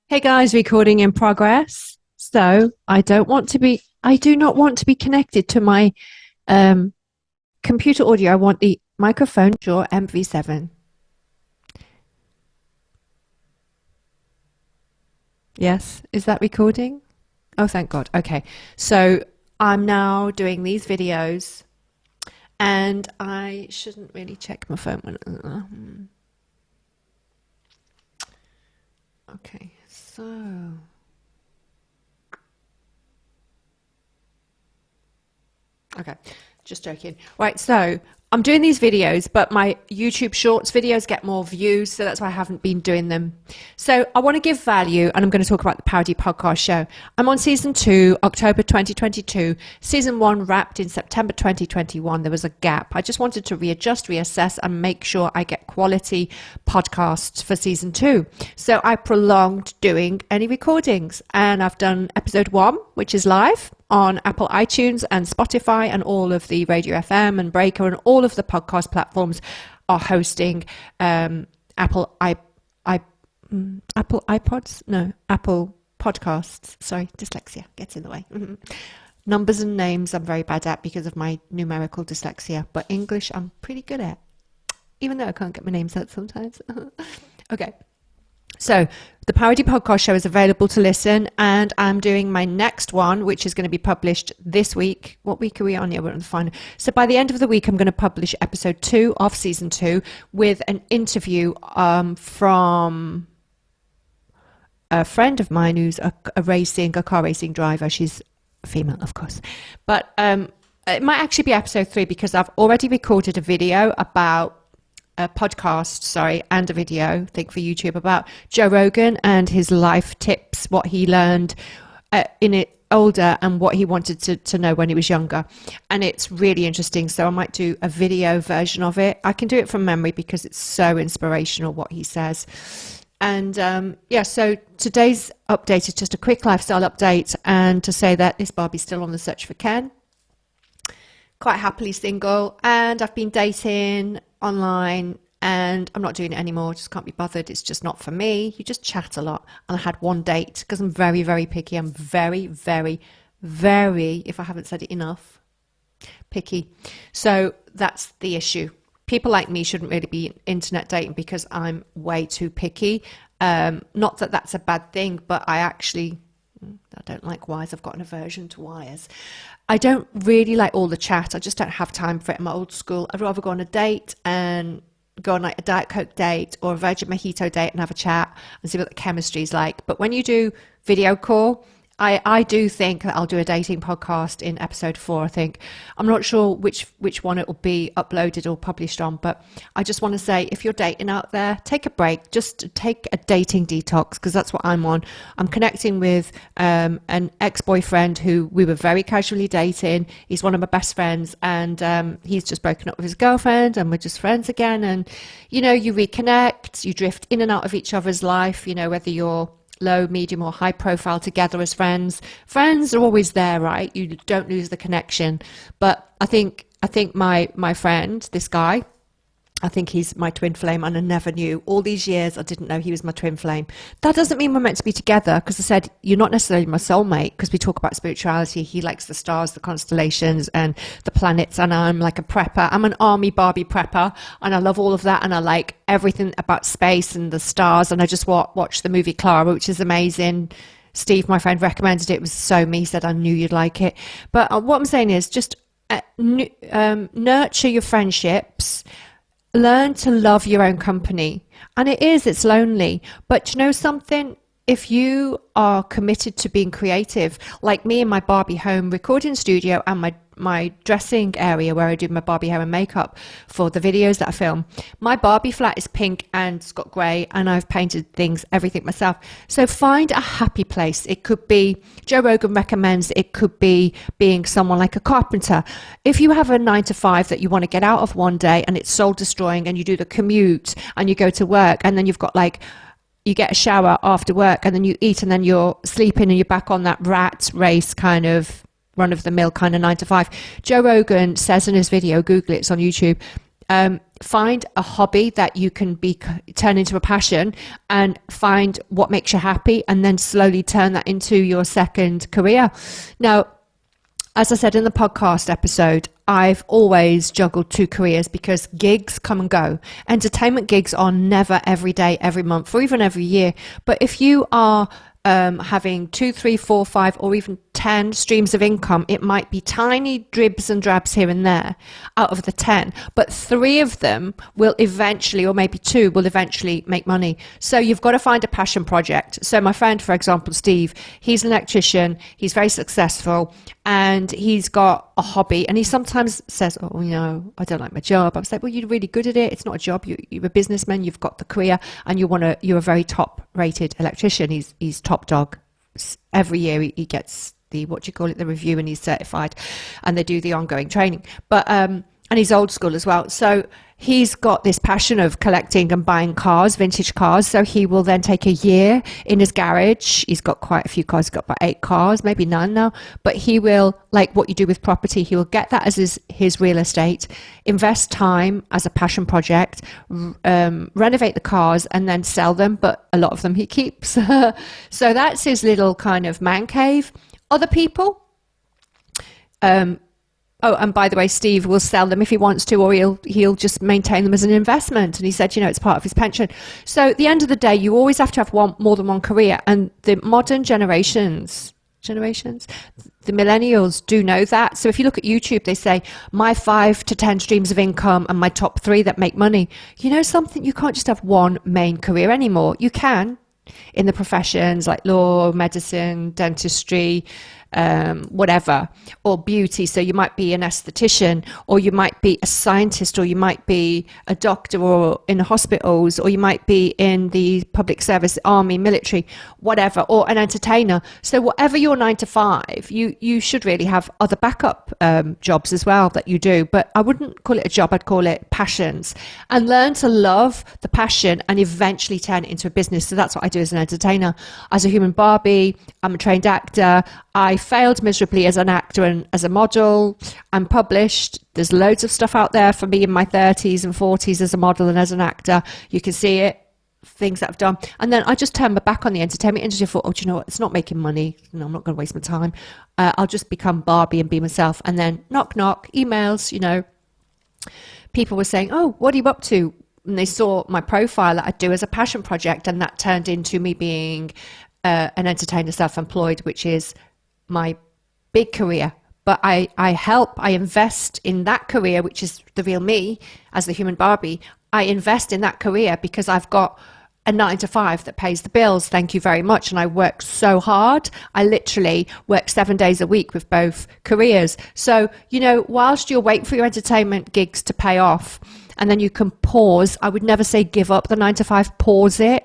Hey guys, recording in progress. So I do not want to be connected to my um, computer audio. I want the microphone Shure MV7. Yes, is that recording? Oh, thank God. Okay. So I'm now doing these videos and I shouldn't really check my phone okay, so okay, just joking. Right, so I'm doing these videos, but my YouTube Shorts videos get more views, so that's why I haven't been doing them. So I want to give value, and I'm going to talk about the Parody podcast show. I'm on season 2, October 2022. Season 1 wrapped in September 2021. There was a gap. I just wanted to readjust, reassess, and make sure I get quality podcasts for season 2. So I prolonged doing any recordings, and I've done episode 1, which is live on Apple iTunes and Spotify, and all of the Radio FM and Breaker and all of the podcast platforms are hosting Apple iPods? No, Apple Podcasts. Sorry, dyslexia gets in the way. Numbers and names I'm very bad at because of my numerical dyslexia, but English I'm pretty good at, even though I can't get my names out sometimes. Okay. So the Parody podcast show is available to listen, and I'm doing my next one, which is going to be published this week. What week are we on? Yeah, we're on the final. So by the end of the week, I'm going to publish episode 2 of season 2 with an interview from a friend of mine who's a car racing driver. She's female, of course, but it might actually be episode 3 because I've already recorded a video about a podcast, and a video, I think for YouTube, about Jo Rogan and his life tips, what he learned in it older and what he wanted to know when he was younger. And it's really interesting. So I might do a video version of it. I can do it from memory because it's so inspirational what he says. And so today's update is just a quick lifestyle update, and to say that this Barbie's still on the search for Ken. Quite happily single, and I've been dating online, and I'm not doing it anymore. Just can't be bothered. It's just not for me. You just chat a lot. And I had one date because I'm very, very picky. I'm very, very, very, if I haven't said it enough, picky. So that's the issue. People like me shouldn't really be internet dating because I'm way too picky. Not that that's a bad thing, but I don't like wires. I've got an aversion to wires. I don't really like all the chat. I just don't have time for it. I'm old school. I'd rather go on a date and go on like a Diet Coke date or a Virgin Mojito date and have a chat and see what the chemistry is like. But when you do video call, I do think that I'll do a dating podcast in episode 4, I think. I'm not sure which one it will be uploaded or published on, but I just want to say, if you're dating out there, take a break. Just take a dating detox, because that's what I'm on. I'm connecting with an ex-boyfriend who we were very casually dating. He's one of my best friends, and he's just broken up with his girlfriend, and we're just friends again. And, you reconnect, you drift in and out of each other's life, whether you're low, medium or high profile together as friends. Friends are always there, right? You don't lose the connection. But I think my friend, this guy, I think he's my twin flame, and I never knew. All these years I didn't know he was my twin flame. That doesn't mean we're meant to be together, because I said you're not necessarily my soulmate, because we talk about spirituality. He likes the stars, the constellations and the planets, and I'm like a prepper. I'm an army Barbie prepper, and I love all of that, and I like everything about space and the stars, and I just watched the movie Clara, which is amazing. Steve, my friend, recommended it. It was so me, said I knew you'd like it. But what I'm saying is just nurture your friendships. Learn to love your own company. And it's lonely. But you know something? If you are committed to being creative, like me in my Barbie home recording studio and my dressing area where I do my Barbie hair and makeup for the videos that I film, my Barbie flat is pink and it's got grey, and I've painted everything myself. So find a happy place. It could be, Jo Rogan recommends, it could be being someone like a carpenter. If you have a 9 to 5 that you want to get out of one day and it's soul destroying, and you do the commute and you go to work, and then you've got you get a shower after work, and then you eat, and then you're sleeping, and you're back on that rat race kind of run-of-the-mill kind of 9 to 5. Jo Rogan says in his video, Google it, it's on YouTube, Find a hobby that you can turn into a passion, and find what makes you happy, and then slowly turn that into your second career. Now, as I said in the podcast episode, I've always juggled 2 careers because gigs come and go. Entertainment gigs are never every day, every month, or even every year. But if you are having 2, 3, 4, 5, or even 10 streams of income, it might be tiny dribs and drabs here and there out of the 10, but 3 of them will eventually, or maybe 2 will eventually make money. So you've got to find a passion project. So my friend, for example, Steve, he's an electrician, he's very successful, and he's got a hobby, and he sometimes says, oh, I don't like my job. I was like, well, you're really good at it. It's not a job. You're a businessman. You've got the career, and you're a very top rated electrician. He's top dog. Every year he gets the review, and he's certified, and they do the ongoing training. But and he's old school as well. So he's got this passion of collecting and buying cars, vintage cars. So he will then take a year in his garage. He's got quite a few cars. He's got about 8 cars, maybe 9 now. But he will, like what you do with property, he will get that as his real estate, invest time as a passion project, renovate the cars, and then sell them. But a lot of them he keeps. So that's his little kind of man cave. Other people, oh, and by the way, Steve will sell them if he wants to, or he'll just maintain them as an investment. And he said, it's part of his pension. So at the end of the day, you always have to have more than one career. And the modern generations, the millennials do know that. So if you look at YouTube, they say my 5 to 10 streams of income and my top 3 that make money. You know something? You can't just have one main career anymore. You can in the professions like law, medicine, dentistry, whatever, or beauty. So you might be an esthetician, or you might be a scientist, or you might be a doctor, or in hospitals, or you might be in the public service, army, military, whatever, or an entertainer. So whatever your 9 to 5, you should really have other backup jobs as well that you do. But I wouldn't call it a job, I'd call it passions, and learn to love the passion and eventually turn it into a business. So that's what I do as an entertainer. As a human Barbie, I'm a trained actor. I failed miserably as an actor and as a model. I'm published. There's loads of stuff out there for me in my 30s and 40s as a model and as an actor. You can see it, things that I've done. And then I just turned my back on the entertainment industry. I thought, oh, do you know what? It's not making money. No, I'm not going to waste my time. I'll just become Barbie and be myself. And then knock, knock, emails, people were saying, oh, what are you up to? And they saw my profile that I do as a passion project. And that turned into me being an entertainer, self-employed, which is my big career. But I invest in that career, which is the real me as the human Barbie. I invest in that career because I've got a 9 to 5 that pays the bills. Thank you very much. And I work so hard. I literally work 7 days a week with both careers. So, whilst you're waiting for your entertainment gigs to pay off, and then you can pause, I would never say give up the 9 to 5, pause it.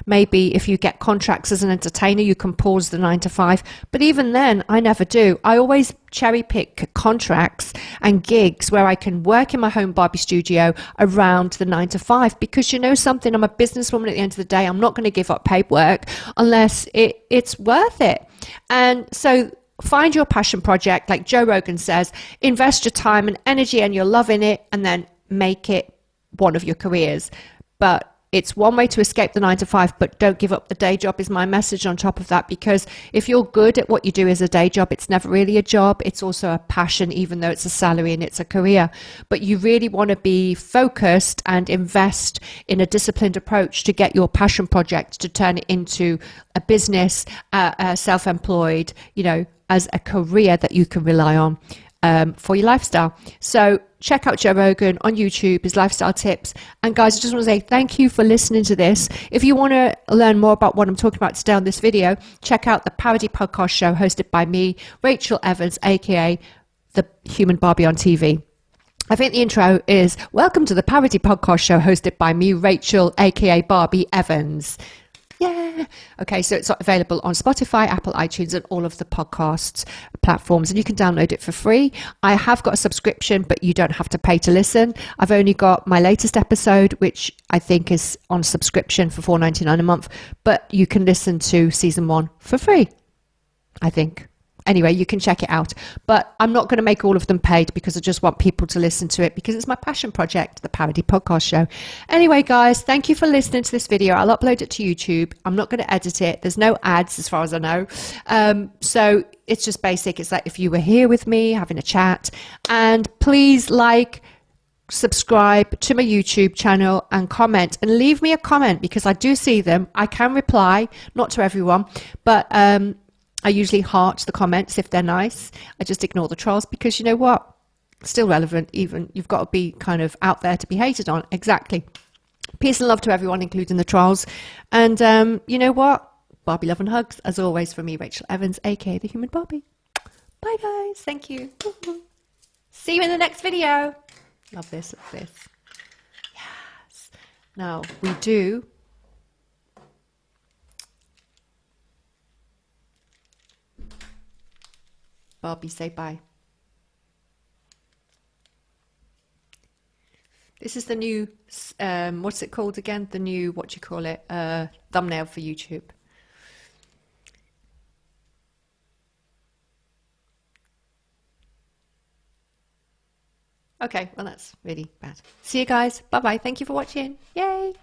Maybe if you get contracts as an entertainer, you can pause the 9 to 5. But even then, I never do. I always cherry pick contracts and gigs where I can work in my home Barbie studio around the 9 to 5. Because something, I'm a businesswoman at the end of the day. I'm not going to give up paid work unless it's worth it. And so find your passion project. Like Jo Rogan says, invest your time and energy and your love in it, and then make it one of your careers. But it's one way to escape the 9 to 5, but don't give up the day job is my message on top of that. Because if you're good at what you do as a day job, it's never really a job. It's also a passion, even though it's a salary and it's a career. But you really want to be focused and invest in a disciplined approach to get your passion project to turn it into a business, self-employed, as a career that you can rely on for your lifestyle. So check out Jo Rogan on YouTube, his lifestyle tips. And guys, I just want to say thank you for listening to this. If you want to learn more about what I'm talking about today on this video, check out the Parody podcast show hosted by me, Rachel Evans, aka the Human Barbie on TV. I think the intro is welcome to the Parody podcast show hosted by me, Rachel, aka Barbie Evans. Yeah. Okay, so it's available on Spotify, Apple, iTunes, and all of the podcasts platforms, and you can download it for free. I have got a subscription, but you don't have to pay to listen. I've only got my latest episode, which I think is on subscription for $4.99 a month, but you can listen to season 1 for free, I think. Anyway, you can check it out. But I'm not going to make all of them paid because I just want people to listen to it because it's my passion project, the Parody Podcast Show. Anyway, guys, thank you for listening to this video. I'll upload it to YouTube. I'm not going to edit it. There's no ads as far as I know. So it's just basic. It's like if you were here with me having a chat. And please subscribe to my YouTube channel and comment and leave me a comment because I do see them. I can reply, not to everyone, but I usually heart the comments if they're nice. I just ignore the trolls because you know what? Still relevant, even you've got to be kind of out there to be hated on. Exactly. Peace and love to everyone, including the trolls. And you know what? Barbie love and hugs, as always, from me, Rachel Evans, aka the Human Barbie. Bye, guys. Thank you. See you in the next video. Love this, love this. Yes. Now, we do... Barbie, say bye. This is the new, what's it called again? The new, what do you call it? Thumbnail for YouTube. Okay, well, that's really bad. See you guys. Bye-bye. Thank you for watching. Yay.